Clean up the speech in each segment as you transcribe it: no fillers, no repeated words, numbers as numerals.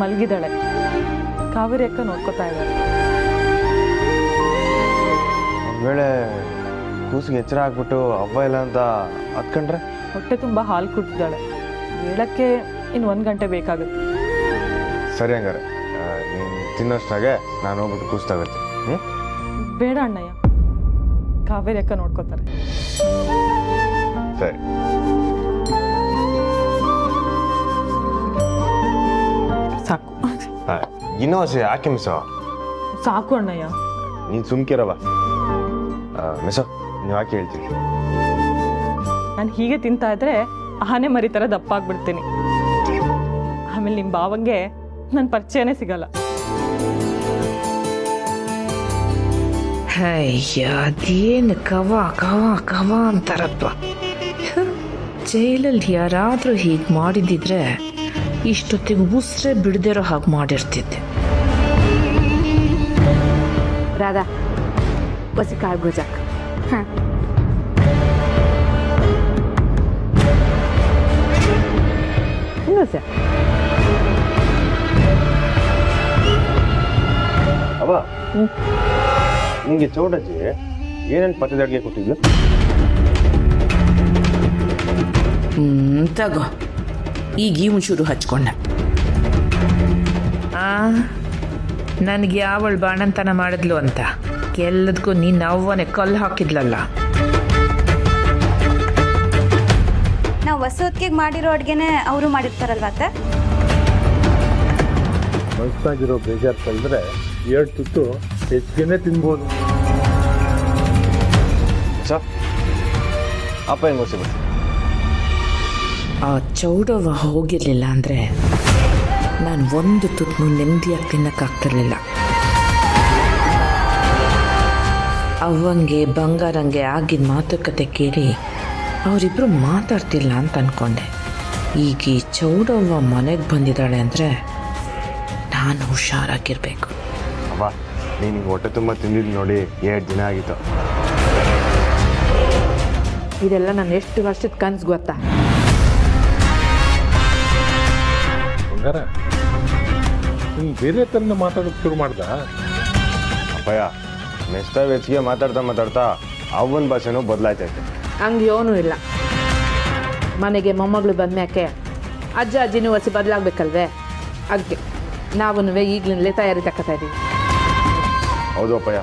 ಮಲಗಿದ್ದಾಳೆ. ಕಾವೇರಿ ಅಕ್ಕ ನೋಡ್ಕೋತಾ ಇದ್ದಾರೆ. ಒಂದ್ ವೇಳೆ ಕೂಸಿಗೆ ಎಚ್ಚರ ಆಗ್ಬಿಟ್ಟು ಅವ್ವ ಇಲ್ಲ ಅಂತ ಹತ್ಕೊಂಡ್ರೆ? ಹೊಟ್ಟೆ ತುಂಬ ಹಾಲು ಕುಡ್ತಿದ್ದಾಳೆ. ಹೇಳಕ್ಕೆ ಇನ್ನು 1 ಗಂಟೆ ಬೇಕಾಗುತ್ತೆ. ಸರಿ ಹಂಗಾರೆ ನೀನು ತಿನ್ನೋಷ್ಟಾಗೆ ನಾನು ಹೋಗ್ಬಿಟ್ಟು ಕೂಸ್ತಾಗತ್ತೆ. ಬೇಡ ಅಣ್ಣಯ್ಯ, ಕಾವೇರಿ ಅಕ್ಕ ನೋಡ್ಕೋತಾರೆ. ಸರಿ. ಸಾಕು ಇನ್ನೂ ಯಾಕೆ ಮಿಸೋ? ಸಾಕು ಅಣ್ಣಯ್ಯ. ನೀನು ಸುಮ್ಕಿರವ ಮಿಸೋ, ನೀವು ಯಾಕೆ ಹೇಳ್ತೀವಿ? ನಾನು ಹೀಗೆ ತಿಂತಾ ಇದ್ರೆ ಆನೆ ಮರಿ ಥರ ದಪ್ಪ ಆಗ್ಬಿಡ್ತೀನಿ. ಆಮೇಲೆ ನಿಮ್ಮ ಭಾವಂಗೆ ನನ್ನ ಪರಿಚಯನೇ ಸಿಗಲ್ಲ. ಅಯ್ಯ, ಅದೇನು ಕವ ಕವ ಕವ ಅಂತಾರಪ್ಪ. ಜೈಲಲ್ಲಿ ಯಾರಾದರೂ ಹೀಗೆ ಮಾಡಿದ್ದಿದ್ರೆ ಇಷ್ಟೊತ್ತಿಗೆ ಉಸಿರೇ ಬಿಡದಿರೋ ಹಾಗೆ ಮಾಡಿರ್ತಿದ್ದೆ. ರಾಧಾ ಬಸಿ ಕಾಳು ಗೊಜಾಕ್. ಹಾಂ ಸರ್. ಅವ ನಿಂಗೆ ಚೌಡಜ್ಜಿ ಏನೇನು ಪಥದ ಅಡುಗೆ ಕೊಟ್ಟಿದ್ಲು? ತಗೋ, ಈಗ ಈ ಒಂಚೂರು ಹಚ್ಕೊಂಡ. ನನಗೆ ಯಾವಳು ಬಾಣಂತನ ಮಾಡಿದ್ಲು ಅಂತ ಎಲ್ಲದಕ್ಕೂ ನೀನು ಅವ್ವನೇ ಕಲ್ಲು ಹಾಕಿದ್ಲಲ್ಲ. ನಾವು ಹೊಸೊತ್ತಿಗೆ ಮಾಡಿರೋ ಅಡುಗೆನೇ ಅವರು ಮಾಡಿರ್ತಾರಲ್ವ ಅತ್ತೆ? ಮನಸ್ಸಾಗಿರೋ ಬೇಜಾರು ಕಳೆದ್ರೆ 2 ತುತ್ತು ಹೆಚ್ಚಿಗೆನೇ ತಿನ್ಬೋದು. ಸರ್ ಅಪ್ಪ ಹೆಂಗೆ ಓದಿಸ್ಬಿಟ್ಟು ಆ ಚೌಡವ್ವ ಹೋಗಿರಲಿಲ್ಲ ಅಂದರೆ ನಾನು ಒಂದು ತುತ್ತು ನೆಮ್ಮದಿಯಾಗಿ ತಿನ್ನಕ್ಕಾಗ್ತಿರ್ಲಿಲ್ಲ. ಅವ್ವಂಗೆ ಬಂಗಾರಂಗೆ ಆಗಿನ ಮಾತುಕತೆ ಕೇಳಿ ಅವರಿಬ್ಬರು ಮಾತಾಡ್ತಿಲ್ಲ ಅಂತ ಅಂದ್ಕೊಂಡೆ. ಈಗ ಈ ಚೌಡವ್ವ ಮನೆಗೆ ಬಂದಿದ್ದಾಳೆ ಅಂದರೆ ನಾನು ಹುಷಾರಾಗಿರ್ಬೇಕು. ಅವ ನೀನು ಹೊಟ್ಟೆ ತುಂಬ ತಿಂದಿದ್ದು ನೋಡಿ 2 ದಿನ ಆಗಿತ್ತು. ಇದೆಲ್ಲ ನಾನು ಎಷ್ಟು ವರ್ಷದ ಕನ್ಸು ಗೊತ್ತಾ? ಬಂಗಾರ, ನೀನು ಬೇರೆ ಥರನ ಮಾತಾಡೋಕ್ಕೆ ಶುರು ಮಾಡ್ದ? ಅಪ್ಪಯ್ಯ ಮೆಸ್ತ ಹೆಚ್ಚಿಗೆ ಮಾತಾಡ್ತಾ ಅವನ ಭಾಷೆನೂ ಬದಲಾಯ್ತೈತೆ. ಹಂಗೆ ಏನೂ ಇಲ್ಲ. ಮನೆಗೆ ಮೊಮ್ಮಗಳು ಬಂದ್ಮ್ಯಾಕೆ ಅಜ್ಜ ಅಜ್ಜಿನೂ ಹೊಸಿ ಬದಲಾಗಬೇಕಲ್ವೇ? ಅದಕ್ಕೆ ನಾವು ಈಗಲಿಂದಲೇ ತಯಾರಿ ತಗೋತಾ ಇದ್ದೀವಿ. ಹೌದು ಅಪ್ಪಯ್ಯ,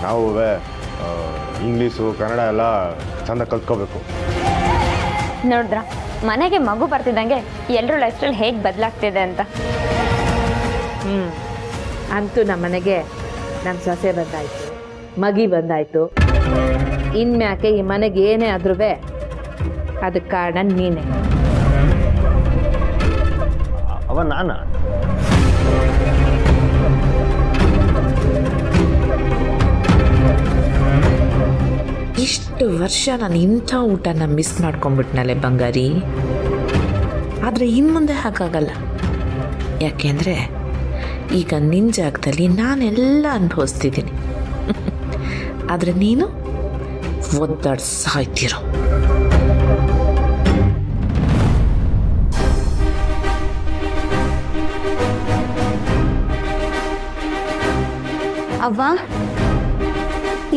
ನಾವು ಇಂಗ್ಲೀಷು ಕನ್ನಡ ಎಲ್ಲ ಚಂದ ಕಲ್ತ್ಕೋಬೇಕು. ನೋಡಿದ್ರ ಮನೆಗೆ ಮಗು ಬರ್ತಿದ್ದಂಗೆ ಎಲ್ಲರೂ ಲೈಫ್ ಸ್ಟೈಲ್ ಹೇಗೆ ಬದಲಾಗ್ತಿದೆ ಅಂತ. ಅಂತೂ ನಮ್ಮ ಮನೆಗೆ ನಮ್ಮ ಸೊಸೆ ಬಂದಾಯಿತು, ಮಗಿ ಬಂದಾಯಿತು. ಇನ್ಮ್ಯಾಕೆ ಈ ಮನೆಗೆ ಏನೇ ಆದ್ರೂ ಅದಕ್ಕೆ ಕಾರಣ ನೀನೇ. ಅವ ನಾನ ಇಷ್ಟು ವರ್ಷ ನಾನು ಇಂಥ ಊಟನ ಮಿಸ್ ಮಾಡ್ಕೊಂಡ್ಬಿಟ್ನಲ್ಲೇ ಬಂಗಾರಿ. ಆದರೆ ಇನ್ನು ಮುಂದೆ ಹಾಗಾಗಲ್ಲ. ಯಾಕೆಂದರೆ ಈಗ ನಿನ್ನ ಜಾಗದಲ್ಲಿ ನಾನೆಲ್ಲ ಅನುಭವಿಸ್ತಿದ್ದೀನಿ. ಆದರೆ ನೀನು ಒದ್ದಾಡಿ ಸಾಯ್ತಿರೋ. ಅವ್ವ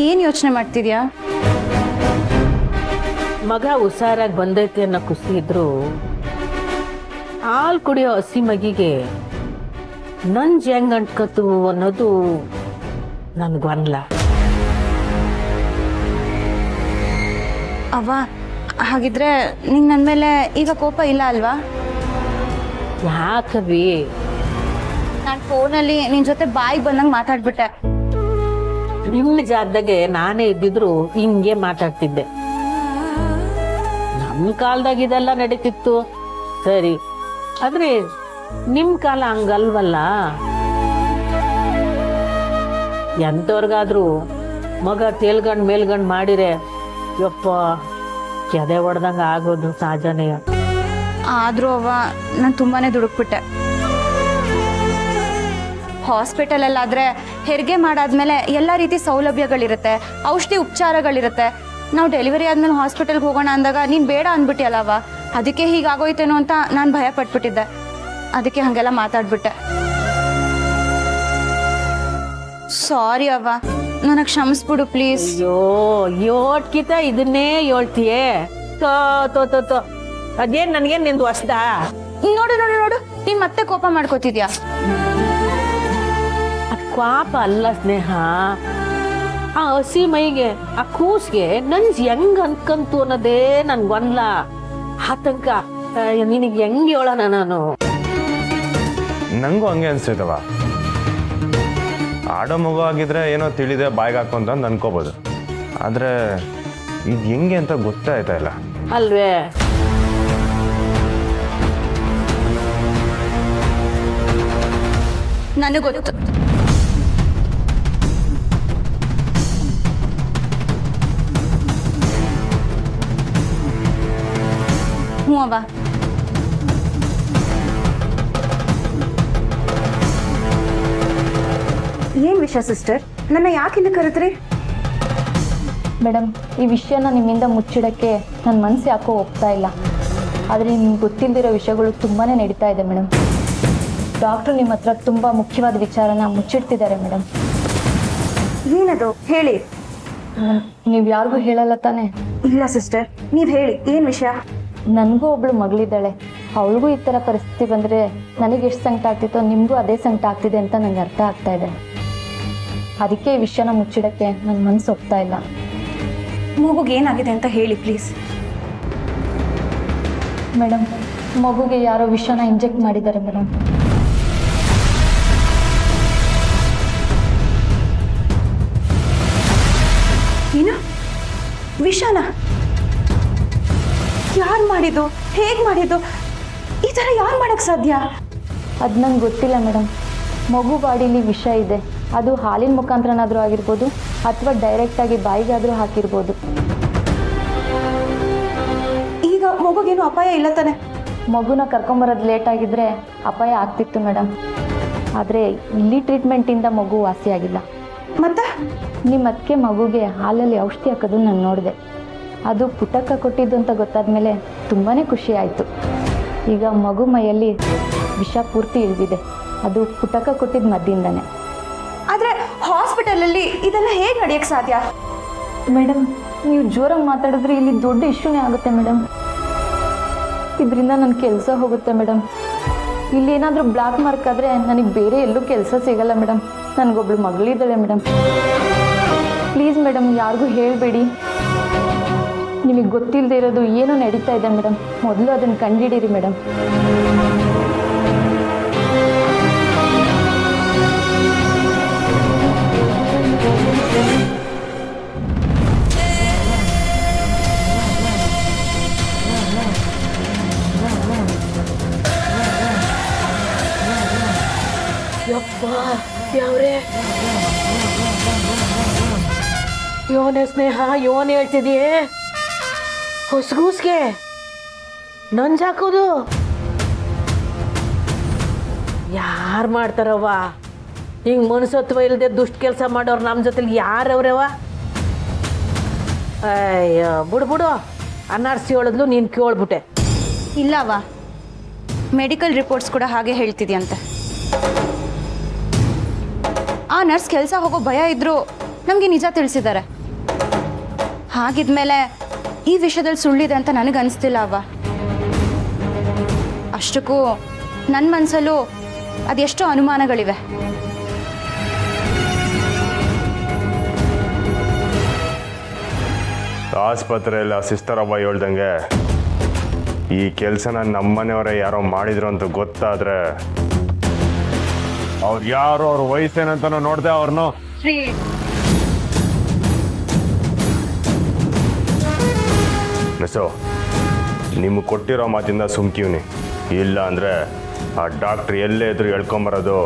ಏನು ಯೋಚನೆ ಮಾಡ್ತಿದ್ಯಾ? ಮಗ ಹುಷಾರಾಗಿ ಬಂದೈತೆ ಅನ್ನೋ ಖುಷಿ ಇದ್ರು ಹಾಲು ಕುಡಿಯೋ ಹಸಿ ಮಗಿಗೆ ನಂಜ್ ಹೆಂಗ್ ಅಂಟ್ಕತ್ತು ಅನ್ನೋದು ನನ್ಗೊಂದ್ಲ. ಅವ್ವ ಹಾಗಿದ್ರೆ ನಿಂಗೆ ನನ್ನ ಮೇಲೆ ಈಗ ಕೋಪ ಇಲ್ಲ ಅಲ್ವಾ? ಯಾಕವಿ? ನಾನು ಫೋನಲ್ಲಿ ನಿನ್ನ ಜೊತೆ ಬಾಯಿಗೆ ಬಂದಂಗೆ ಮಾತಾಡ್ಬಿಟ್ಟೆ. ನಿಮ್ಮ ಜಾಗದಾಗೆ ನಾನೇ ಇದ್ದಿದ್ರು ಹಿಂಗೆ ಮಾತಾಡ್ತಿದ್ದೆ. ನಮ್ಮ ಕಾಲದಾಗ ಇದೆಲ್ಲ ನಡೀತಿತ್ತು ಸರಿ, ಆದ್ರೆ ನಿಮ್ಮ ಕಾಲ ಹಂಗಲ್ವಲ್ಲ. ಎಂಥವ್ರಿಗಾದ್ರೂ ಮಗ ತೇಲ್ಗಂಡು ಮೇಲ್ಗಂಡು ಮಾಡಿರೆ ಯಪ್ಪ ಕೆದೆ ಹೊಡೆದಂಗೆ ಆಗೋದು ಸಹಜನೇ. ಆದರೂ ಅವ್ವ ನಾನು ತುಂಬಾ ದುಡುಕ್ಬಿಟ್ಟೆ. ಹಾಸ್ಪಿಟಲಲ್ಲಾದರೆ ಹೆರಿಗೆ ಮಾಡಾದ್ಮೇಲೆ ಎಲ್ಲ ರೀತಿ ಸೌಲಭ್ಯಗಳಿರುತ್ತೆ, ಔಷಧಿ ಉಪಚಾರಗಳಿರುತ್ತೆ. ನಾವು ಡೆಲಿವರಿ ಆದಮೇಲೆ ಹಾಸ್ಪಿಟಲ್ಗೆ ಹೋಗೋಣ ಅಂದಾಗ ನೀನು ಬೇಡ ಅಂದ್ಬಿಟ್ಟಿಯಲ್ಲವ, ಅದಕ್ಕೆ ಹೀಗಾಗೋಯ್ತೇನೋ ಅಂತ ನಾನು ಭಯ ಪಟ್ಬಿಟ್ಟಿದ್ದೆ. ಅದಕ್ಕೆ ಹಾಗೆಲ್ಲ ಮಾತಾಡ್ಬಿಟ್ಟೆ. ಸಾರಿ ಅವ್ವ, ನನಗೆ ಕ್ಷಮಿಸ್ಬಿಡು ಪ್ಲೀಸ್. ಅಯ್ಯೋ ಯೋಟ್ಕಿತ ಇದನ್ನೇ ಹೇಳ್ತೀಯೇ? ತೋ ಅದೇನ್ ನನ್ಗೇನ್ ನಿಂದು ಹೊಸ್ದಾ? ನೋಡು ನೋಡು ನೋಡು, ನೀನ್ ಮತ್ತೆ ಕೋಪ ಮಾಡ್ಕೋತಿದ್ಯಾ? ಪಾಪ ಅಲ್ಲ ಸ್ನೇಹ, ಆ ಹಸಿ ಮೈಗೆ ಆ ಕೂಸ್ಗೆ ನನ್ಸ್ ಹೆಂಗ್ ಅನ್ಕಂತು ಅನ್ನೋದೇ ನನ್ಗೊಂದ್ಲ. ಆತಂಕ ನಿನಗೆ ಹೆಂಗ್ ಹೇಳೋಣ ನಾನು? ನಂಗೂ ಹಂಗೆ ಅನ್ಸ್ತೈತವ. ಆಡೋ ಮಗು ಆಗಿದ್ರೆ ಏನೋ ತಿಳಿದೆ ಬಾಯ್ಗೆ ಹಾಕೊಂತ ಅನ್ಕೋಬೋದು, ಆದರೆ ಇದು ಹೆಂಗೆ ಅಂತ ಗೊತ್ತಾಯ್ತಾ ಇಲ್ಲ ಅಲ್ವೇ? ನನಗೆ ಗೊತ್ತು. ಹ್ಞೂ ಅವ್ವ. ಏನ್ ವಿಷಯ ಸಿಸ್ಟರ್? ನನ್ನ ಯಾಕೆ ಇಲ್ಲಿ ಕರೆದ್ರಿ? ಮೇಡಮ್, ಈ ವಿಷಯನ ನಿಮ್ಮಿಂದ ಮುಚ್ಚಿಡೋಕ್ಕೆ ನನ್ನ ಮನಸ್ಸು ಯಾಕೋ ಒಪ್ತಾ ಇಲ್ಲ. ಆದರೆ ನಿಮ್ಗೆ ಗೊತ್ತಿಲ್ಲದಿರೋ ವಿಷಯಗಳು ತುಂಬಾ ನಡೀತಾ ಇದೆ ಮೇಡಮ್. ಡಾಕ್ಟ್ರು ನಿಮ್ಮ ಹತ್ರ ತುಂಬ ಮುಖ್ಯವಾದ ವಿಚಾರನ ಮುಚ್ಚಿಡ್ತಿದ್ದಾರೆ ಮೇಡಮ್. ಏನದು ಹೇಳಿ. ನೀವು ಯಾರಿಗೂ ಹೇಳಲ್ಲ ತಾನೇ? ಇಲ್ಲ ಸಿಸ್ಟರ್, ನೀವ್ ಹೇಳಿ, ಏನ್ ವಿಷಯ? ನನಗೂ ಒಬ್ಳು ಮಗಳಿದ್ದಾಳೆ. ಅವಳಿಗೂ ಈ ಥರ ಪರಿಸ್ಥಿತಿ ಬಂದರೆ ನನಗೆ ಎಷ್ಟು ಸಂಕಟ ಆಗ್ತಿತ್ತೋ ನಿಮಗೂ ಅದೇ ಸಂಕಟ ಆಗ್ತಿದೆ ಅಂತ ನನಗೆ ಅರ್ಥ ಆಗ್ತಾ ಇದೆ. ಅದಕ್ಕೆ ಈ ವಿಷಯನ ಮುಚ್ಚಿಡೋಕ್ಕೆ ನನ್ನ ಮನಸ್ಸು ಒಪ್ತಾ ಇಲ್ಲ. ಮಗುಗೆ ಏನಾಗಿದೆ ಅಂತ ಹೇಳಿ ಪ್ಲೀಸ್. ಮೇಡಮ್, ಮಗುಗೆ ಯಾರೋ ವಿಷನ ಇಂಜೆಕ್ಟ್ ಮಾಡಿದ್ದಾರೆ ಮೇಡಮ್. ಏನು ವಿಷಾನ? ಯಾರು ಮಾಡಿದ್ದು? ಹೇಗೆ ಮಾಡಿದ್ದು? ಈ ಥರ ಯಾರು ಮಾಡಕ್ ಸಾಧ್ಯ? ಅದು ನಂಗೆ ಗೊತ್ತಿಲ್ಲ ಮೇಡಮ್. ಮಗು ಬಾಡಿಲಿ ವಿಷ ಇದೆ. ಅದು ಹಾಲಿನ ಮುಖಾಂತರನಾದರೂ ಆಗಿರ್ಬೋದು ಅಥವಾ ಡೈರೆಕ್ಟಾಗಿ ಬಾಯಿಗಾದರೂ ಹಾಕಿರ್ಬೋದು. ಈಗ ಮಗುಗೇನು ಅಪಾಯ ಇಲ್ಲ ತಾನೆ? ಮಗುನ ಕರ್ಕೊಂಬರೋದು ಲೇಟ್ ಆಗಿದ್ರೆ ಅಪಾಯ ಆಗ್ತಿತ್ತು ಮೇಡಮ್. ಆದರೆ ಇಲ್ಲಿ ಟ್ರೀಟ್ಮೆಂಟಿಂದ ಮಗು ವಾಸಿಯಾಗಿಲ್ಲ. ಮತ್ತೆ ನಿಮ್ಮ ಅದಕ್ಕೆ ಮಗುಗೆ ಹಾಲಲ್ಲಿ ಔಷಧಿ ಹಾಕೋದು ನಾನು ನೋಡಿದೆ. ಅದು ಪುಟಕ ಕೊಟ್ಟಿದ್ದು ಅಂತ ಗೊತ್ತಾದ ಮೇಲೆ ತುಂಬಾ ಖುಷಿ ಆಯಿತು. ಈಗ ಮಗು ಮೈಯಲ್ಲಿ ವಿಷ ಪೂರ್ತಿ ಇಳಿದಿದೆ. ಅದು ಪುಟಕ ಕೊಟ್ಟಿದ್ದ ಮದ್ದಿಂದನೇ. ಆದ್ರೆ ಹಾಸ್ಪಿಟಲಲ್ಲಿ ಇದೆಲ್ಲ ಹೇಗೆ ನಡೆಯಕ್ಕೆ ಸಾಧ್ಯ? ಮೇಡಮ್, ನೀವು ಜೋರಾಗಿ ಮಾತಾಡಿದ್ರೆ ಇಲ್ಲಿ ದೊಡ್ಡ ಇಶ್ಯೂನೇ ಆಗುತ್ತೆ ಮೇಡಮ್. ಇದರಿಂದ ನನ್ನ ಕೆಲಸ ಹೋಗುತ್ತೆ ಮೇಡಮ್. ಇಲ್ಲಿ ಏನಾದರೂ ಬ್ಲ್ಯಾಕ್ ಮಾರ್ಕ್ ಆದರೆ ನನಗೆ ಬೇರೆ ಎಲ್ಲೂ ಕೆಲಸ ಸಿಗಲ್ಲ ಮೇಡಮ್. ನನಗೊಬ್ಳು ಮಗಳಿದ್ದಾಳೆ ಮೇಡಮ್. ಪ್ಲೀಸ್ ಮೇಡಮ್, ಯಾರಿಗೂ ಹೇಳಬೇಡಿ. ನಿಮಗೆ ಗೊತ್ತಿಲ್ಲದೆ ಇರೋದು ಏನೋ ನಡೀತಾ ಇದೆ ಮೇಡಮ್. ಮೊದಲು ಅದನ್ನು ಕಂಡುಹಿಡೀರಿ ಮೇಡಮ್. ಯಪ್ಪ ಯಾವ್ರೆ ಯೋನೆ ಸ್ನೇಹ, ಯೋನ್ ಹೇಳ್ತಿದೀಯೇ? ಹೊಸಗೂಸ್ಗೆ ನಂಜಾಕೋದು ಯಾರು ಮಾಡ್ತಾರವ್ವ? ಹಿಂಗೆ ಮನಸತ್ವ ಇಲ್ಲದೆ ದುಷ್ಟ ಕೆಲಸ ಮಾಡೋರು ನಮ್ಮ ಜೊತೆಲಿ ಯಾರವ್ರವ? ಅಯ್ಯೋ ಬಿಡು, ಅನ್ನಾರ್ಸಿ ಹೇಳಿದ್ಲು, ನೀನು ಕೇಳ್ಬಿಟ್ಟೆ. ಇಲ್ಲವ, ಮೆಡಿಕಲ್ ರಿಪೋರ್ಟ್ಸ್ ಕೂಡ ಹಾಗೆ ಹೇಳ್ತಿದ್ಯಂತೆ. ಆ ನರ್ಸ್ ಕೆಲಸ ಹೋಗೋ ಭಯ ಇದ್ರೂ ನಮಗೆ ನಿಜ ತಿಳಿಸಿದ್ದಾರೆ. ಹಾಗಿದ್ಮೇಲೆ ಈ ವಿಷಯದಲ್ಲಿ ಸುಳ್ಳಿದೆ ಅಂತ ನನಗೆ ಅನಿಸ್ತಿಲ್ಲ ಅವ್ವ. ಅಷ್ಟಕ್ಕೂ ನನ್ನ ಮನಸ್ಸಲ್ಲೂ ಅದೆಷ್ಟೋ ಅನುಮಾನಗಳಿವೆ. ಆಸ್ಪತ್ರೆಯಲ್ಲಿ ಆ ಸಿಸ್ಟರ್ ಅಬ್ಬ ಹೇಳ್ದಂಗೆ ಈ ಕೆಲಸನ ನಮ್ಮನೆಯವರೇ ಯಾರೋ ಮಾಡಿದ್ರು ಅಂತ ಗೊತ್ತಾದ್ರೆ ಅವ್ರು ಯಾರು, ಅವ್ರ ವಯಸ್ಸೇನಂತನೂ ನೋಡ್ದೆ ಅವ್ರನ್ನು ಮಿಸ್ಸು ನಿಮ್ಗೆ ಕೊಟ್ಟಿರೋ ಮಾತಿಂದ ಸುಮ್ಕೀವ್ನಿ. ಇಲ್ಲ ಅಂದರೆ ಆ ಡಾಕ್ಟ್ರ್ ಎಲ್ಲೇ ಇದ್ರು ಹೇಳ್ಕೊಂಬರೋದು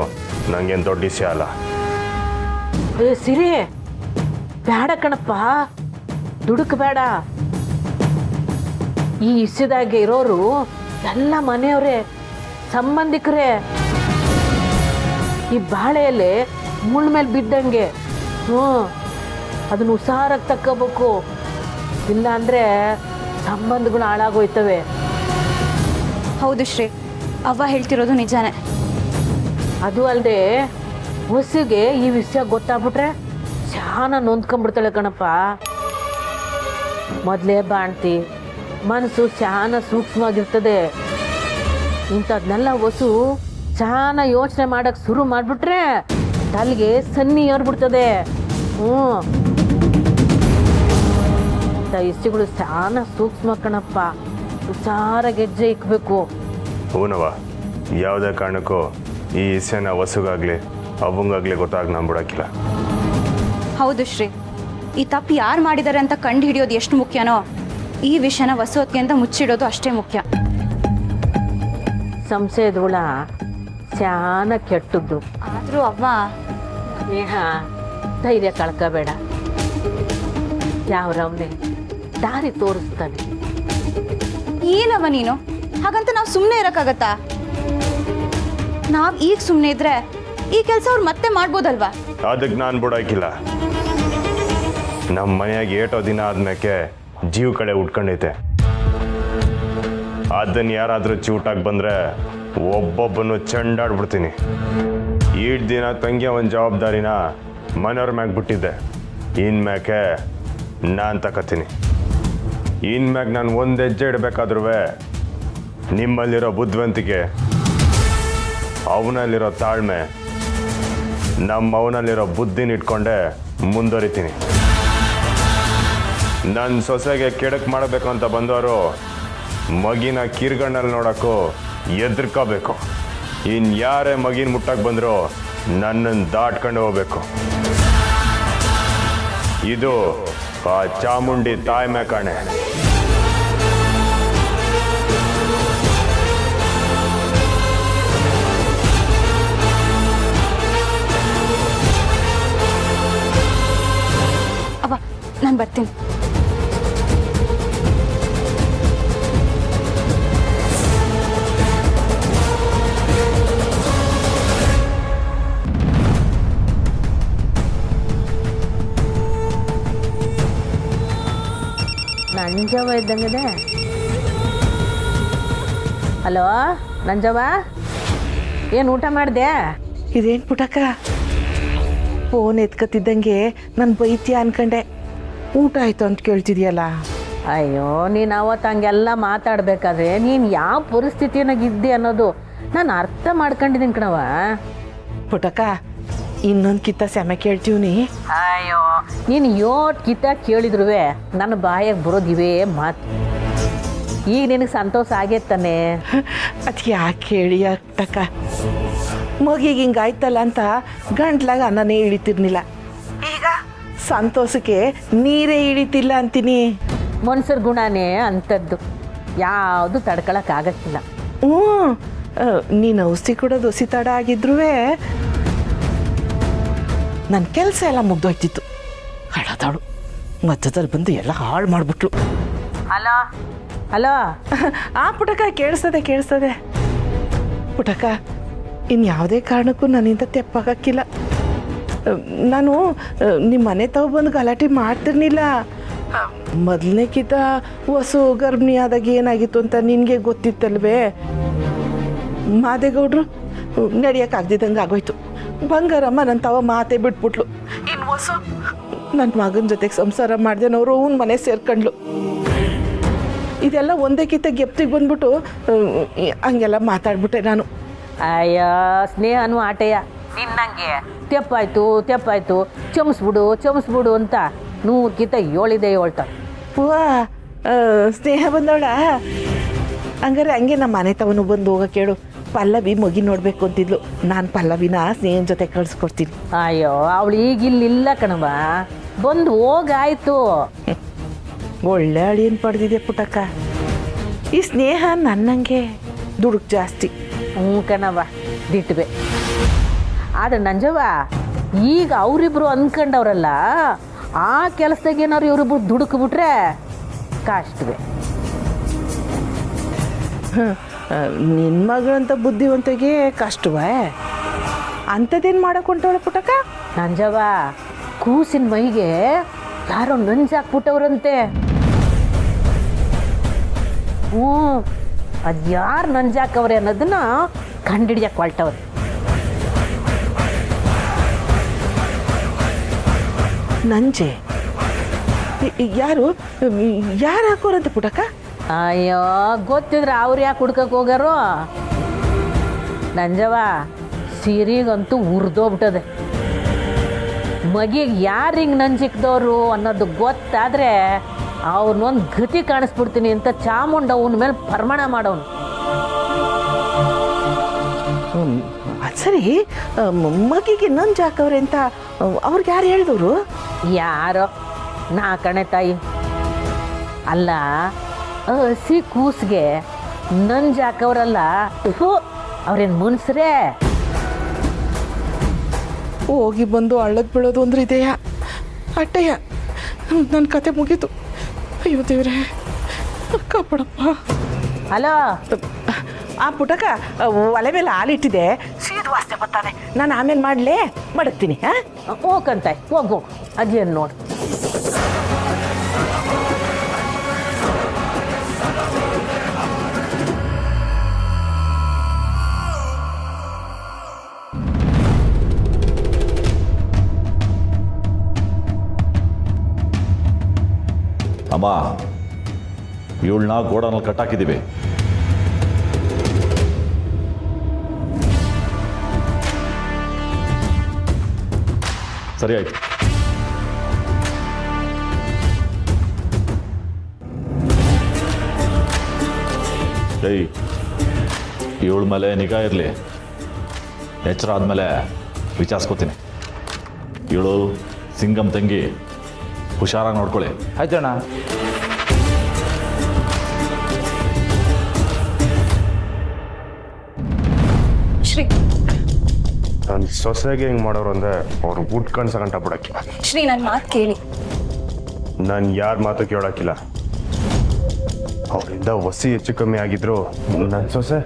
ನಂಗೇನು ದೊಡ್ಡ ವಿಷಯ ಅಲ್ಲ. ಏ ಸಿರಿ, ಬೇಡ ಕಣಪ್ಪ, ದುಡುಕ್ ಬೇಡ. ಈ ಇಸಿದಾಗೆ ಇರೋರು ಎಲ್ಲ ಮನೆಯವರೇ, ಸಂಬಂಧಿಕರೇ. ಈ ಬಾಳೆಯಲ್ಲಿ ಮುಳ್ಳ ಮೇಲೆ ಬಿದ್ದಂಗೆ. ಅದನ್ನು ಹುಷಾರಾಗಿ ತಕ್ಕೋಬೇಕು. ಇಲ್ಲ ಅಂದರೆ ಸಂಬಂಧಗಳು ಹಾಳಾಗೋಯ್ತವೆ. ಹೌದು ಶ್ರೀ, ಅವ್ವ ಹೇಳ್ತಿರೋದು ನಿಜಾನೇ. ಅದು ಅಲ್ಲದೆ ಹೊಸಿಗೆ ಈ ವಿಷಯ ಗೊತ್ತಾಗ್ಬಿಟ್ರೆ ಶಾನ ನೊಂದ್ಕೊಂಡ್ಬಿಡ್ತಾಳೆ ಕಣಪ್ಪ. ಮೊದಲೇ ಬಾಣ್ತಿ, ಮನಸ್ಸು ಶಾನ ಸೂಕ್ಷ್ಮವಾಗಿರ್ತದೆ. ಇಂಥದ್ನೆಲ್ಲ ಹೊಸು ಶಾನ ಯೋಚನೆ ಮಾಡಕ್ಕೆ ಶುರು ಮಾಡಿಬಿಟ್ರೆ ತಲೆಗೆ ಸನ್ನಿ ಏರ್ಬಿಡ್ತದೆ. ಇಂಥ ಇಷ್ಟಗಳು ಶಾನ ಸೂಕ್ಷ್ಮ ಕಣಪ್ಪ. ಹುಷಾರಾಗಿ ಹೆಜ್ಜೆ ಇಕ್ಬೇಕು. ಹೂನವ, ಯಾವುದೇ ಕಾರಣಕ್ಕೂ ಈ ವಿಷಯನ ವಸುಗಾಗಲಿ ಅವಂಗಾಗಲಿ ಗೊತ್ತಾಗಿ ನಾನು ಬಿಡೋಕ್ಕಿಲ್ಲ. ಹೌದು ಶ್ರೀ, ಈ ತಪ್ಪು ಯಾರು ಮಾಡಿದ್ದಾರೆ ಅಂತ ಕಂಡು ಹಿಡಿಯೋದು ಎಷ್ಟು ಮುಖ್ಯನೋ ಈ ವಿಷಯನ ವಸೋತ್ಗೆಯಿಂದ ಮುಚ್ಚಿಡೋದು ಅಷ್ಟೇ ಮುಖ್ಯ. ಸಂಶಯದ ಹುಳ ಶಾನ ಕೆಟ್ಟದ್ದು. ಆದರೂ ಅವ್ವ ಸ್ನೇಹ, ಧೈರ್ಯ ಕಳ್ಕೋಬೇಡ. ಯಾವ್ರವನೇ ದಾರಿ ತೋರಿಸ್ತಾನೆ. ಏನವ ನೀನು? ಹಾಗಂತ ನಾವು ಸುಮ್ಮನೆ ಇರೋಕ್ಕಾಗತ್ತಾ? ನಾವು ಈಗ ಸುಮ್ಮನೆ ಇದ್ರೆ ಈ ಕೆಲಸ ಅವ್ರು ಮತ್ತೆ ಮಾಡ್ಬೋದಲ್ವಾ? ಅದಕ್ಕೆ ನಾನು ಬಿಡೋಕ್ಕಿಲ್ಲ. ನಮ್ಮ ಮನೆಯಾಗ ಏಟೋ ದಿನ ಆದ್ಮೇಲೆ ಜೀವ ಕಡೆ ಉಟ್ಕೊಂಡೈತೆ. ಅದನ್ನು ಯಾರಾದರೂ ಚಿವುಟಾಗಿ ಬಂದರೆ ಒಬ್ಬೊಬ್ಬನು ಚಂಡಾಡ್ಬಿಡ್ತೀನಿ. ಈಟ್ ದಿನ ತಂಗಿಯ ಒಂದು ಜವಾಬ್ದಾರಿನ ಮನೆಯವ್ರ ಮ್ಯಾಗ ಬಿಟ್ಟಿದ್ದೆ. ಇನ್ಮ್ಯಾಕೆ ನಾನು ತಗೋತೀನಿ. ಇನ್ಮ್ಯಾಗ ನಾನು ಒಂದು ಹೆಜ್ಜೆ ಇಡಬೇಕಾದ್ರೂ ನಿಮ್ಮಲ್ಲಿರೋ ಬುದ್ಧಿವಂತಿಕೆ, ಅವನಲ್ಲಿರೋ ತಾಳ್ಮೆ, ನಮ್ಮ ಅವನಲ್ಲಿರೋ ಬುದ್ಧಿನ ಇಟ್ಕೊಂಡೆ ಮುಂದುವರಿತೀನಿ. ನನ್ನ ಸೊಸೆಗೆ ಕೆಡಕ್ ಮಾಡಬೇಕು ಅಂತ ಬಂದವರು ಮಗಿನ ಕಿರ್ಗಣ್ಣಲ್ಲಿ ನೋಡೋಕ್ಕೂ ಎದ್ರಕೋಬೇಕು. ಇನ್ನು ಯಾರೇ ಮಗಿನ ಮುಟ್ಟಕ್ಕೆ ಬಂದರೂ ನನ್ನನ್ನು ದಾಟ್ಕೊಂಡು ಹೋಗ್ಬೇಕು. ಇದು ಆ ಚಾಮುಂಡಿ ತಾಯ್ಮೆ ಕಾಣೆ. ಅವ್ವ, ನಾನು ಬರ್ತೀನಿ. ನಂಜವ ಇದ್ದಂಗಿದೆ. ಹಲೋ ನಂಜವ, ಏನು ಊಟ ಮಾಡಿದೆ? ಇದೇನು ಪುಟಕ್ಕ, ಫೋನ್ ಎತ್ಕತ್ತಿದ್ದಂಗೆ ನಾನು ಬೈತೀಯ ಅನ್ಕಂಡೆ. ಊಟ ಆಯಿತು ಅಂತ ಕೇಳ್ತಿದ್ಯಲ್ಲ. ಅಯ್ಯೋ, ನೀನು ಅವತ್ತು ಹಂಗೆಲ್ಲ ಮಾತಾಡ್ಬೇಕಾದ್ರೆ ನೀನು ಯಾವ ಪರಿಸ್ಥಿತಿಯಾಗಿದ್ದೆ ಅನ್ನೋದು ನಾನು ಅರ್ಥ ಮಾಡ್ಕೊಂಡಿದ್ದೀನಿ ಕಣವ. ಪುಟಕ್ಕ, ಇನ್ನೊಂದು ಕಿತ್ತ ಸೆಮೆ ಕೇಳ್ತೀವ್ನಿ. ಅಯ್ಯೋ, ನೀನು ಯೋಟ್ ಕಿತ್ತ ಕೇಳಿದ್ರು ನನ್ನ ಬಾಯಾಗ ಬರೋದಿವೇ ಮಾತು. ಈಗ ನಿನಗೆ ಸಂತೋಷ ಆಗೈತಾನೆ? ಅದು ಯಾಕೆ ಹೇಳಿ ಅಕ್ಕ, ಮಗಿಗೆ ಹಿಂಗಾಯ್ತಲ್ಲ ಅಂತ ಗಂಟ್ಲಾಗ ಅನ್ನನೇ ಇಳಿತಿರ್ನಿಲ್ಲ. ಈಗ ಸಂತೋಷಕ್ಕೆ ನೀರೇ ಇಳಿತಿಲ್ಲ ಅಂತೀನಿ. ಮನ್ಸರ ಗುಣನೇ ಅಂಥದ್ದು, ಯಾವುದು ತಡ್ಕೊಳಕ್ಕಾಗತ್ತಿಲ್ಲ. ಹ್ಞೂ, ನೀನು ಔಷಧಿ ಕೊಡೋದು ಹೊಸಿ ತಡ ಆಗಿದ್ರೂ ನನ್ನ ಕೆಲಸ ಎಲ್ಲ ಮುಗ್ದೋಯ್ತಿತ್ತು. ಹಳದಾಳು ಮಧ್ಯದಲ್ಲಿ ಬಂದು ಎಲ್ಲ ಹಾಳು ಮಾಡಿಬಿಟ್ಲು. Hello hello. ಆ ಪುಟಕ, ಕೇಳಿಸ್ತದೆ ಪುಟಕ. ಇನ್ನು ಯಾವುದೇ ಕಾರಣಕ್ಕೂ ನನ್ನಿಂದ ತೆಪ್ಪಾಗಕ್ಕಿಲ್ಲ. ನಾನು ನಿಮ್ಮ ಮನೆ ತಗೊಬಂದು ಗಲಾಟೆ ಮಾಡ್ತಿರ್ನಿಲ್ಲ. ಮೊದಲನೇಕಿಂತ ಹೊಸು ಗರ್ಭಿಣಿ ಆದಾಗ ಏನಾಗಿತ್ತು ಅಂತ ನಿನಗೆ ಗೊತ್ತಿತ್ತಲ್ವೇ. ಮಾದೇಗೌಡ್ರು ನಡೆಯೋಕ್ಕಾಗ್ದಿದ್ದಂಗೆ ಆಗೋಯ್ತು. ಬಂಗಾರಮ್ಮ ನನ್ನ ತವ ಮಾತೇ ಬಿಟ್ಬಿಟ್ಲು. ಇನ್ನು ಹೊಸು ನನ್ನ ಮಗನ ಜೊತೆಗೆ ಸಂಸಾರ ಮಾಡ್ದೇನವರು ಅವ್ನ ಮನೆ ಸೇರ್ಕೊಂಡ್ಲು. ಇದೆಲ್ಲ ಒಂದಕ್ಕಿಂತ ಗೆಪ್ತಿಗೆ ಬಂದ್ಬಿಟ್ಟು ಹಂಗೆಲ್ಲ ಮಾತಾಡ್ಬಿಟ್ಟೆ ನಾನು. ಅಯ್ಯೋ, ಸ್ನೇಹನೂ ಆಟೆಯ ನಿನ್ನಂಗೆ ತೆಪ್ಪಾಯ್ತು ಚಮಸ್ಬಿಡು ಅಂತ 100ಕಿಂತ 7 ಹೇಳ್ತಾಳೆ. ಹೂವಾ, ಸ್ನೇಹ ಬಂದವಳ. ಹಂಗಾರೆ ಹಂಗೆ ನಮ್ಮ ಮನೆ ತವನು ಬಂದು ಹೋಗೋ ಕೇಳು. ಪಲ್ಲವಿ ಮಗಿ ನೋಡಬೇಕು ಅಂತಿದ್ಲು. ನಾನು ಪಲ್ಲವಿನ ಸ್ನೇಹನ ಜೊತೆ ಕಳಿಸ್ಕೊಡ್ತೀನಿ. ಅಯ್ಯೋ, ಅವಳು ಈಗಿಲ್ಲ ಕಣವ, ಬಂದು ಹೋಗಾಯ್ತು. ಒಳ್ಳೆ ಅಳಿಯನ್ ಪಡೆದಿದೆ ಪುಟಕ್ಕ. ಈ ಸ್ನೇಹ ನನ್ನಂಗೆ ದುಡುಕ್ ಜಾಸ್ತಿ. ಕಣವ, ದಿಟ್ವೆ. ಆದ್ರೆ ನಂಜವ, ಈಗ ಅವರಿಬ್ರು ಅಂದ್ಕೊಂಡವ್ರಲ್ಲ, ಆ ಕೆಲಸದಾಗ ಏನಾರು ಇವರಿಬ್ರು ದುಡುಕ್ಬಿಟ್ರೆ ಕಷ್ಟವೇ. ನಿನ್ನ ಮಗಳಂತ ಬುದ್ಧಿವಂತಿಗೆ ಕಷ್ಟವೇ? ಅಂಥದ್ದೇನು ಮಾಡಕೊಂಡವಳೆ ಪುಟಕ? ನಂಜವ, ಕೂಸಿನ ಮೈಗೆ ಯಾರೋ ನಂಜಾಕ್ಬಿಟ್ಟವ್ರಂತೆ. ಅದು ಯಾರು ನಂಜಾಕವ್ರೆ ಅನ್ನೋದನ್ನ ಕಂಡಿಡಿಯಕ್ಕೆ ಹೊಲ್ಟವ್ರೆ. ನಂಜೆ ಯಾರು ಯಾರು ಹಾಕೋರಂತೆ ಪುಟಕ? ಅಯ್ಯೋ ಗೊತ್ತಿದ್ರೆ ಅವ್ರು ಯಾಕೆ ಹುಡ್ಕಕ್ಕೆ ಹೋಗ್ಯಾರೋ. ನಂಜವ ಸೀರೆಗಂತೂ ಉರ್ದೋಗ್ಬಿಟ್ಟದೆ. ಮಗಿಗೆ ಯಾರು ಹಿಂಗೆ ನಂಜಿಕ್ದವ್ರು ಅನ್ನೋದು ಗೊತ್ತಾದರೆ ಅವ್ರನ್ನೊಂದು ಗತಿ ಕಾಣಿಸ್ಬಿಡ್ತೀನಿ ಅಂತ ಚಾಮುಂಡ ಅವನ ಮೇಲೆ ಪ್ರಮಾಣ ಮಾಡೋನು. ಅದು ಸರಿ, ಮಗಿಗೆ ನಂಜು ಹಾಕವ್ರೆ ಅಂತ ಅವ್ರಿಗೆ ಯಾರು ಹೇಳಿದವರು? ಯಾರೋ ನಾ ಕಣೆ ತಾಯಿ. ಅಲ್ಲ, ಹಸಿ ಕೂಸ್ಗೆ ನಂಜು ಹಾಕವ್ರಲ್ಲ, ಅವ್ರೇನು ಮುನ್ಸ್ರೇ? ಹೋಗಿ ಬಂದು ಹಳ್ಳದ ಬೀಳೋದು ಅಂದ್ರೆ ಇದೆಯಾ? ಅಟ್ಟೆಯ ನನ್ನ ಕತೆ ಮುಗೀತು. ಅಯ್ಯೋ ದೇವ್ರೆ, ಕಾಪಾಡಪ್ಪ. ಹಲೋ, ಆ ಪುಟಕ ಒಲೆ ಮೇಲೆ ಹಾಲಿಟ್ಟಿದೆ, ಸೀದು ವಾಸನೆ ಬರ್ತಾನೆ. ನಾನು ಆಮೇಲೆ ಮಾಡಲೇ ಮಡಗ್ತೀನಿ. ಹಾಂ, ಹೋಗಂತಾಯ್, ಹೋಗು ಅದೇನು ನೋಡಿ. ಅಮ್ಮ, ಇವಳನ್ನ ಗೋಡನಲ್ಲಿ ಕಟ್ಟಾಕಿದ್ದೀವಿ. ಸರಿ ಆಯ್ತು. ಏಯ್, ಇವಳ ಮೇಲೆ ನಿಗಾ ಇರಲಿ. ಎಚ್ಚರ ಆದಮೇಲೆ ವಿಚಾರಿಸ್ಕೋತೀನಿ. ಇವಳು ಸಿಂಗಮ್ ತಂಗಿ, ಹುಷಾರಾಗಿ ನೋಡ್ಕೊಳ್ಳಿ. ಆಯ್ತಣ್ಣ. ಶ್ರೀ ನನ್ನ ಸೊಸೆಗೆ ಹಿಂಗೆ ಮಾಡೋರು ಅಂದರೆ ಅವ್ರು ಊಟ ಕಣ್ಸಗಂಟ ಬಿಡೋಕ್ಕಿಲ್ಲ. ಶ್ರೀ ನನ್ನ ಮಾತು ಕೇಳಿ. ನಾನು ಯಾರ ಮಾತು ಕೇಳೋಕ್ಕಿಲ್ಲ. ಅವರಿಂದ ವಸಿ ಹೆಚ್ಚು ಕಮ್ಮಿ ಆಗಿದ್ರು ನನ್ನ ಸೊಸೆ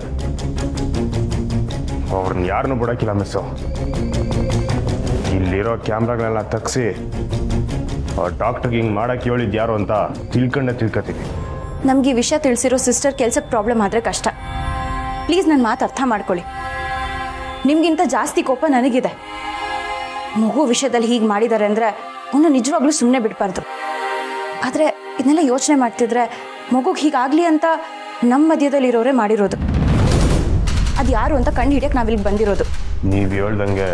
ಅವ್ರನ್ನ ಯಾರನ್ನೂ ಬಿಡೋಕ್ಕಿಲ್ಲ ಮಿಸ್ಸು. ಇಲ್ಲಿರೋ ಕ್ಯಾಮ್ರಾಗಳೆಲ್ಲ ತಗ್ಸಿ ಆ ಡಾಕ್ಟ್ರಿಗೆ ಹಿಂಗೆ ಮಾಡೋಕ್ಕೆ ಹೇಳಿದ್ದು ಯಾರು ಅಂತ ತಿಳ್ಕೊತೀವಿ. ನಮ್ಗೆ ಈ ವಿಷಯ ತಿಳಿಸಿರೋ ಸಿಸ್ಟರ್ ಕೆಲ್ಸಕ್ಕೆ ಪ್ರಾಬ್ಲಮ್ ಆದರೆ ಕಷ್ಟ. ಪ್ಲೀಸ್ ನನ್ನ ಮಾತು ಅರ್ಥ ಮಾಡ್ಕೊಳ್ಳಿ. ನಿಮಗಿಂತ ಜಾಸ್ತಿ ಕೋಪ ನನಗಿದೆ. ಮಗು ವಿಷಯದಲ್ಲಿ ಹೀಗೆ ಮಾಡಿದ್ದಾರೆ ಅಂದರೆ ಅವನು ನಿಜವಾಗ್ಲೂ ಸುಮ್ಮನೆ ಬಿಡಬಾರ್ದು. ಆದರೆ ಇದನ್ನೆಲ್ಲ ಯೋಚನೆ ಮಾಡ್ತಿದ್ರೆ ಮಗುಗೆ ಹೀಗಾಗಲಿ ಅಂತ ನಮ್ಮ ಮಧ್ಯದಲ್ಲಿರೋರೇ ಮಾಡಿರೋದು. ಅದು ಯಾರು ಅಂತ ಕಂಡು ಹಿಡಿಯಕ್ಕೆ ನಾವಿಲ್ಲಿ ಬಂದಿರೋದು. ನೀವು ಹೇಳ್ದಂಗೆ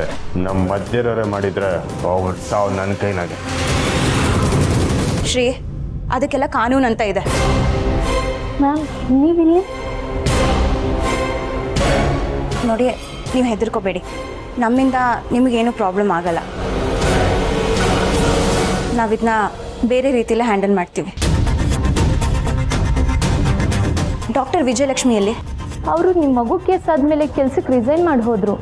ನಮ್ಮ ಮಧ್ಯರವರೇ ಮಾಡಿದರೆ ಅವ್ರ ಸಾವು ನನ್ನ ಕೈನಾಗೆ. ಶ್ರೀ, ಅದಕ್ಕೆಲ್ಲ ಕಾನೂನು ಅಂತ ಇದೆ. ಮ್ಯಾಮ್, ನೀವಿಲ್ಲಿ? ನೋಡಿ, ನೀವು ಹೆದರ್ಕೋಬೇಡಿ. ನಮ್ಮಿಂದ ನಿಮಗೇನು ಪ್ರಾಬ್ಲಮ್ ಆಗಲ್ಲ. ನಾವಿದನ್ನ ಬೇರೆ ರೀತಿಯಲ್ಲೇ ಹ್ಯಾಂಡಲ್ ಮಾಡ್ತೀವಿ. ಡಾಕ್ಟರ್ ವಿಜಯಲಕ್ಷ್ಮಿಯಲ್ಲಿ ಅವರು ನಿಮ್ಮ ಮಗು ಕೇಸ್ ಆದಮೇಲೆ ಕೆಲ್ಸಕ್ಕೆ ರಿಸೈನ್ ಮಾಡಿ ಹೋದರು.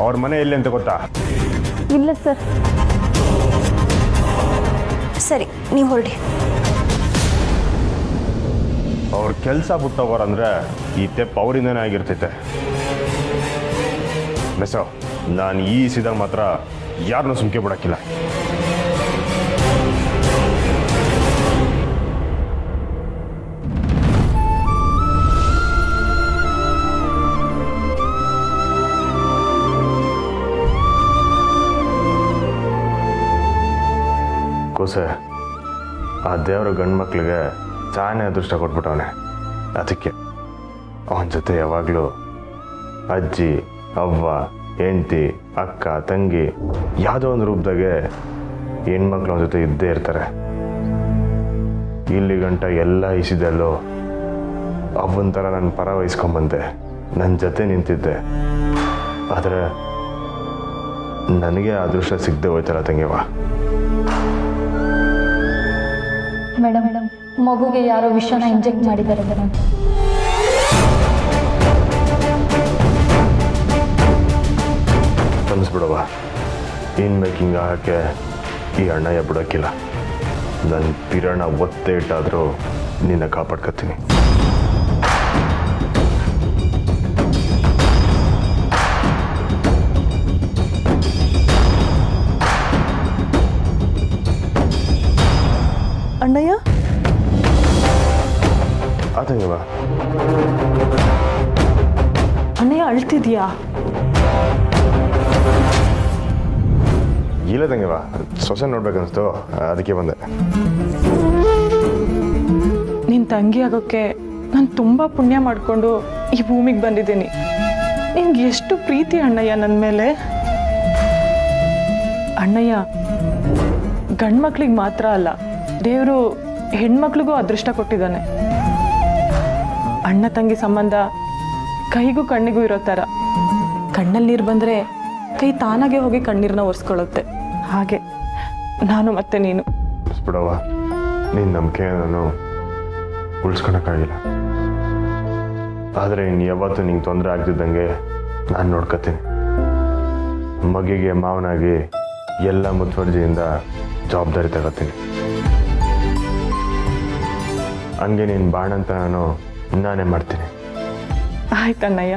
ಅವ್ರ ಮನೆ ಎಲ್ಲಿ ಅಂತ ಗೊತ್ತಾ? ಇಲ್ಲ ಸರ್. ಸರಿ, ನೀವು ಹೊರಡಿ. ಅವ್ರ ಕೆಲಸ ಬಿಟ್ಟೋಗೋರಂದ್ರೆ ಈ ತೆಪ್ಪ ಅವರಿಂದನೇ ಆಗಿರ್ತೈತೆ. ಮೆಸೋ, ನಾನು ಈ ಸಿದಾಗ ಮಾತ್ರ ಯಾರನ್ನೂ ಸುಮ್ಕೆ ಬಿಡೋಕ್ಕಿಲ್ಲ. ಕೋಸೆ, ಆ ದೇವರ ಗಂಡು ಮಕ್ಳಿಗೆ ಚಾನೆ ಅದೃಷ್ಟ ಕೊಟ್ಬಿಟ್ಟವನೆ. ಅದಕ್ಕೆ ಅವನ ಜೊತೆ ಯಾವಾಗಲೂ ಅಜ್ಜಿ, ಅವ್ವ, ಹೆಂಡತಿ, ಅಕ್ಕ, ತಂಗಿ ಯಾವುದೋ ಒಂದು ರೂಪದಾಗೆ ಹೆಣ್ಮಕ್ಳು ಅವನ ಜೊತೆ ಇದ್ದೇ ಇರ್ತಾರೆ. ಇಲ್ಲಿ ಗಂಟ ಎಲ್ಲ ಇಸಿದಲ್ಲೋ ಅವನ ಥರ ನನ್ನ ಪರ ವಹಿಸ್ಕೊಂಬಂದೆ, ನನ್ನ ಜೊತೆ ನಿಂತಿದ್ದೆ. ಆದರೆ ನನಗೆ ಅದೃಷ್ಟ ಸಿಗದೆ ಹೋಯ್ತಲ್ಲ ತಂಗಿವ. ಮೇಡಮ್, ಮಗುಗೆ ಯಾರೋ ವಿಷನ ಇಂಜೆಕ್ಟ್ ಮಾಡಿದ್ದಾರೆ ಮೇಡಮ್. ಕನ್ಸ್ಬಿಡವ, ಇನ್ ಮೇಕಿಂಗ್ ಆಗಕ್ಕೆ ಈ ಅಣ್ಣಯ್ಯ ಬಿಡೋಕ್ಕಿಲ್ಲ. ನನ್ನ ಪಿರಣ ಒತ್ತೆ ಇಟ್ಟಾದರೂ ನಿನ್ನ ಕಾಪಾಡ್ಕೊತೀನಿ. ಅಣ್ಣಯ್ಯ, ಬಾ ತಂಗಿ ಬಾ. ಅಣ್ಣಯ್ಯ ಅಳ್ತಿದ್ಯಾ? ಇಲ್ಲ ತಂಗಿ ಬಾ, ಸೊಸೆ ನೋಡ್ಬೇಕನ್ನಿಸ್ತು, ಅದಕ್ಕೆ ಬಂದೆ. ನಿನ್ನ ತಂಗಿ ಆಗೋಕ್ಕೆ ನಾನು ತುಂಬ ಪುಣ್ಯ ಮಾಡಿಕೊಂಡು ಈ ಭೂಮಿಗೆ ಬಂದಿದ್ದೀನಿ. ನಿನ್ಗೆ ಎಷ್ಟು ಪ್ರೀತಿ ಅಣ್ಣಯ್ಯ ನನ್ನ ಮೇಲೆ. ಅಣ್ಣಯ್ಯ ಗಂಡ್ಮಕ್ಳಿಗೆ ಮಾತ್ರ ಅಲ್ಲ, ದೇವರು ಹೆಣ್ಮಕ್ಳಿಗೂ ಅದೃಷ್ಟ ಕೊಟ್ಟಿದ್ದಾನೆ. ಅಣ್ಣ ತಂಗಿ ಸಂಬಂಧ ಕೈಗೂ ಕಣ್ಣಿಗೂ ಇರೋ ಥರ. ಕಣ್ಣಲ್ಲಿ ನೀರು ಬಂದರೆ ಕೈ ತಾನಾಗೆ ಹೋಗಿ ಕಣ್ಣೀರನ್ನ ಒರೆಸ್ಕೊಳ್ಳುತ್ತೆ. ಹಾಗೆ ನಾನು ಮತ್ತೆ ನೀನು. ಬಿಡವ್ವ, ನಿನ್ನ ನಂಬಿಕೆ ನಾನು ಉಳಿಸ್ಕೊಳಕ್ಕಾಗಿಲ್ಲ. ಆದರೆ ಇನ್ನು ಯಾವತ್ತೂ ನಿಂಗೆ ತೊಂದರೆ ಆಗ್ತಿದ್ದಂಗೆ ನಾನು ನೋಡ್ಕೊತೀನಿ. ಮಗಿಗೆ ಮಾವನಾಗಿ ಎಲ್ಲ ಮುತುವರ್ಜಿಯಿಂದ ಜವಾಬ್ದಾರಿ ತಗೋತೀನಿ. ಹಂಗೆ ನೀನು ಬಾಣಂತ ನಾನೇ ಮಾಡ್ತೀನಿ. ಆಯ್ತಣ್ಣಯ್ಯ.